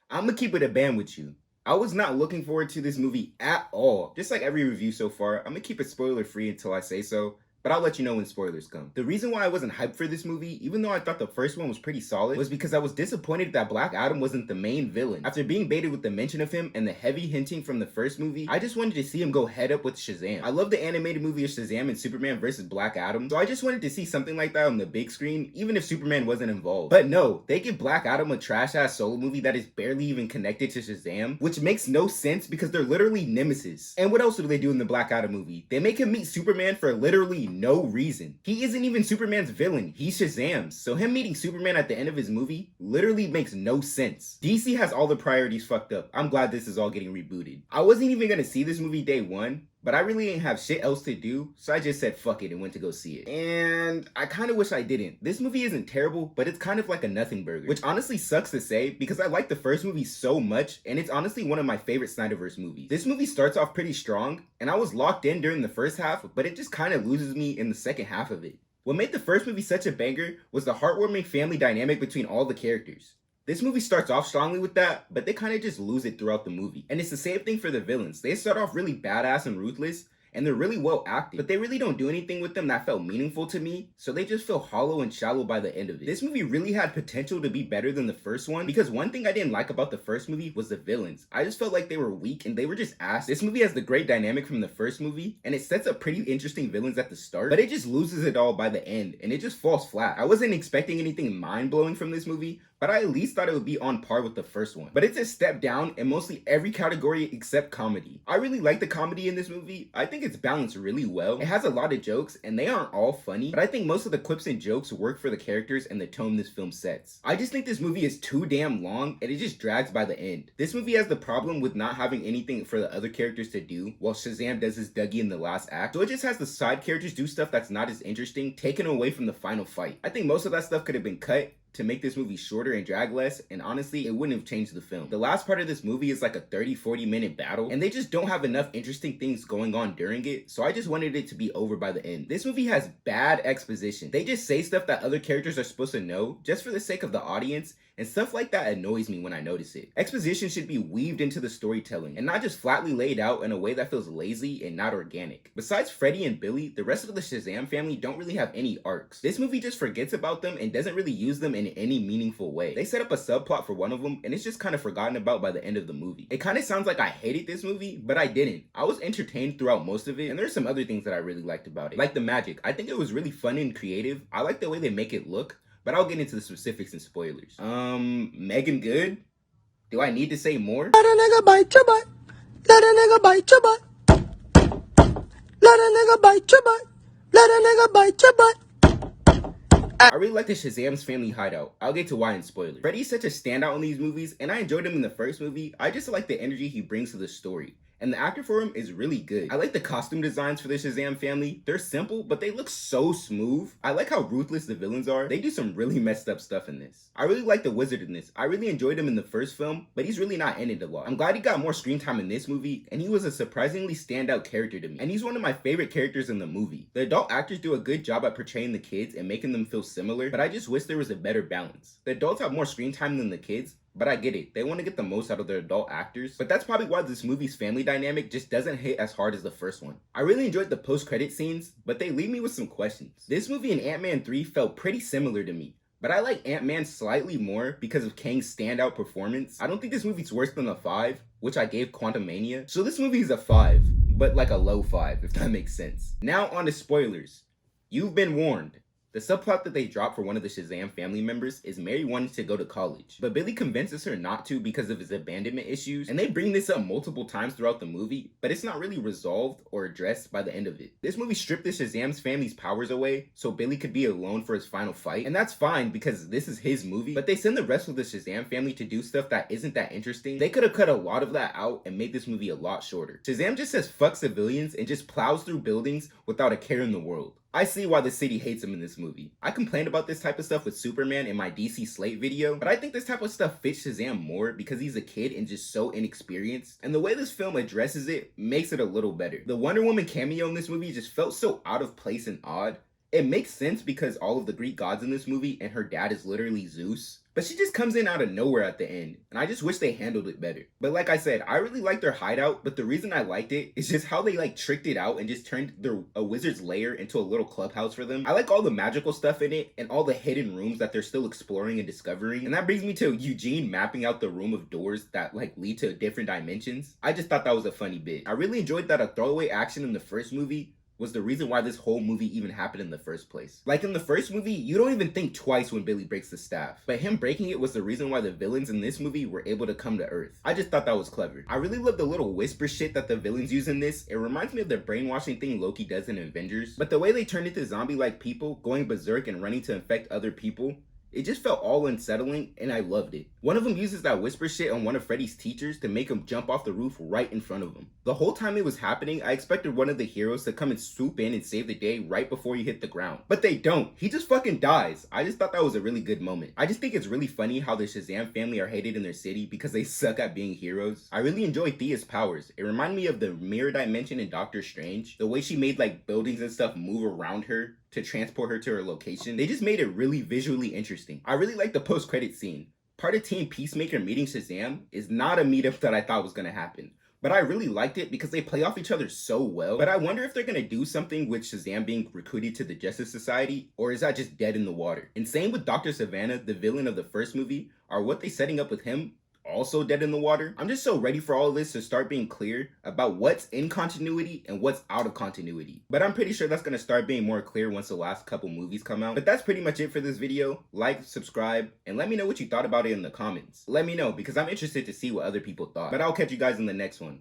I'm gonna keep it a band with you. I was not looking forward to this movie at all. Just like every review so far, I'm gonna keep it spoiler free until I say so, but I'll let you know when spoilers come. The reason why I wasn't hyped for this movie, even though I thought the first one was pretty solid, was because I was disappointed that Black Adam wasn't the main villain. After being baited with the mention of him and the heavy hinting from the first movie, I just wanted to see him go head up with Shazam. I love the animated movie of Shazam and Superman vs. Black Adam, so I just wanted to see something like that on the big screen, even if Superman wasn't involved. But no, they give Black Adam a trash-ass solo movie that is barely even connected to Shazam, which makes no sense because they're literally nemesis. And what else do they do in the Black Adam movie? They make him meet Superman for literally no reason. He isn't even Superman's villain, he's Shazam's. So him meeting Superman at the end of his movie literally makes no sense. DC has all the priorities fucked up. I'm glad this is all getting rebooted. I wasn't even gonna see this movie day one, but I really didn't have shit else to do, so I just said fuck it and went to go see it. And I kind of wish I didn't. This movie isn't terrible, but it's kind of like a nothing burger, which honestly sucks to say because I like the first movie so much, and it's honestly one of my favorite Snyderverse movies. This movie starts off pretty strong, and I was locked in during the first half, but it just kind of loses me in the second half of it. What made the first movie such a banger was the heartwarming family dynamic between all the characters. This movie starts off strongly with that, but they kind of just lose it throughout the movie. And it's the same thing for the villains. They start off really badass and ruthless, and they're really well acted, but they really don't do anything with them that felt meaningful to me, so they just feel hollow and shallow by the end of it. This movie really had potential to be better than the first one, because one thing I didn't like about the first movie was the villains. I just felt like they were weak and they were just ass. This movie has the great dynamic from the first movie, and it sets up pretty interesting villains at the start, but it just loses it all by the end, and it just falls flat. I wasn't expecting anything mind-blowing from this movie, but I at least thought it would be on par with the first one. But it's a step down in mostly every category except comedy. I really like the comedy in this movie. I think it's balanced really well. It has a lot of jokes, and they aren't all funny, but I think most of the quips and jokes work for the characters and the tone this film sets. I just think this movie is too damn long, and it just drags by the end. This movie has the problem with not having anything for the other characters to do, while Shazam does his Dougie in the last act, so it just has the side characters do stuff that's not as interesting, taken away from the final fight. I think most of that stuff could have been cut to make this movie shorter and drag less, and honestly, it wouldn't have changed the film. The last part of this movie is like a 30-40 minute battle, and they just don't have enough interesting things going on during it, so I just wanted it to be over by the end. This movie has bad exposition. They just say stuff that other characters are supposed to know, just for the sake of the audience, and stuff like that annoys me when I notice it. Exposition should be weaved into the storytelling, and not just flatly laid out in a way that feels lazy and not organic. Besides Freddy and Billy, the rest of the Shazam family don't really have any arcs. This movie just forgets about them and doesn't really use them in any meaningful way. They set up a subplot for one of them, and it's just kind of forgotten about by the end of the movie. It kind of sounds like I hated this movie, but I didn't. I was entertained throughout most of it, and there's some other things that I really liked about it. Like the magic. I think it was really fun and creative. I like the way they make it look, but I'll get into the specifics and spoilers. Megan Good? Do I need to say more? Let a nigga bite your butt. Let a nigga bite your butt. Let a nigga bite your butt. Let a nigga bite your butt. I really like the Shazam's family hideout. I'll get to why in spoilers. Freddy's such a standout in these movies, and I enjoyed him in the first movie. I just like the energy he brings to the story. And the actor for him is really good. I like the costume designs for the Shazam family. They're simple, but they look so smooth. I like how ruthless the villains are. They do some really messed up stuff in this. I really like the wizard in this. I really enjoyed him in the first film, but he's really not in it a lot. I'm glad he got more screen time in this movie, and he was a surprisingly standout character to me. And he's one of my favorite characters in the movie. The adult actors do a good job at portraying the kids and making them feel similar, but I just wish there was a better balance. The adults have more screen time than the kids, but I get it. They want to get the most out of their adult actors. But that's probably why this movie's family dynamic just doesn't hit as hard as the first one. I really enjoyed the post-credit scenes, but they leave me with some questions. This movie and Ant-Man 3 felt pretty similar to me, but I like Ant-Man slightly more because of Kang's standout performance. I don't think this movie's worse than a 5, which I gave Quantumania. So this movie is a 5, but like a low 5, if that makes sense. Now on to spoilers. You've been warned. The subplot that they drop for one of the Shazam family members is Mary wanting to go to college, but Billy convinces her not to because of his abandonment issues, and they bring this up multiple times throughout the movie, but it's not really resolved or addressed by the end of it. This movie stripped the Shazam's family's powers away so Billy could be alone for his final fight, and that's fine because this is his movie, but they send the rest of the Shazam family to do stuff that isn't that interesting. They could have cut a lot of that out and made this movie a lot shorter. Shazam just says fuck civilians and just plows through buildings without a care in the world. I see why the city hates him in this movie. I complained about this type of stuff with Superman in my DC Slate video, but I think this type of stuff fits Shazam more because he's a kid and just so inexperienced, and the way this film addresses it makes it a little better. The Wonder Woman cameo in this movie just felt so out of place and odd. It makes sense because all of the Greek gods in this movie and her dad is literally Zeus. But she just comes in out of nowhere at the end, and I just wish they handled it better. But like I said, I really liked their hideout, but the reason I liked it is just how they like tricked it out and just turned a wizard's lair into a little clubhouse for them. I like all the magical stuff in it and all the hidden rooms that they're still exploring and discovering. And that brings me to Eugene mapping out the room of doors that like lead to different dimensions. I just thought that was a funny bit. I really enjoyed that a throwaway action in the first movie was the reason why this whole movie even happened in the first place. Like in the first movie, you don't even think twice when Billy breaks the staff, but him breaking it was the reason why the villains in this movie were able to come to Earth. I just thought that was clever. I really love the little whisper shit that the villains use in this. It reminds me of the brainwashing thing Loki does in Avengers, but the way they turn into zombie-like people, going berserk and running to infect other people, it just felt all unsettling, and I loved it. One of them uses that whisper shit on one of Freddy's teachers to make him jump off the roof right in front of him. The whole time it was happening, I expected one of the heroes to come and swoop in and save the day right before you hit the ground. But they don't. He just fucking dies. I just thought that was a really good moment. I just think it's really funny how the Shazam family are hated in their city because they suck at being heroes. I really enjoy Thea's powers. It reminded me of the mirror dimension in Doctor Strange. The way she made like buildings and stuff move around her to transport her to her location. They just made it really visually interesting. I really like the post-credit scene. Part of Team Peacemaker meeting Shazam is not a meetup that I thought was gonna happen, but I really liked it because they play off each other so well. But I wonder if they're gonna do something with Shazam being recruited to the Justice Society, or is that just dead in the water? And same with Dr. Savannah, the villain of the first movie. Are what they setting up with him also dead in the water? I'm just so ready for all of this to start being clear about what's in continuity and what's out of continuity. But I'm pretty sure that's going to start being more clear once the last couple movies come out. But that's pretty much it for this video. Like, subscribe, and let me know what you thought about it in the comments. Let me know because I'm interested to see what other people thought. But I'll catch you guys in the next one.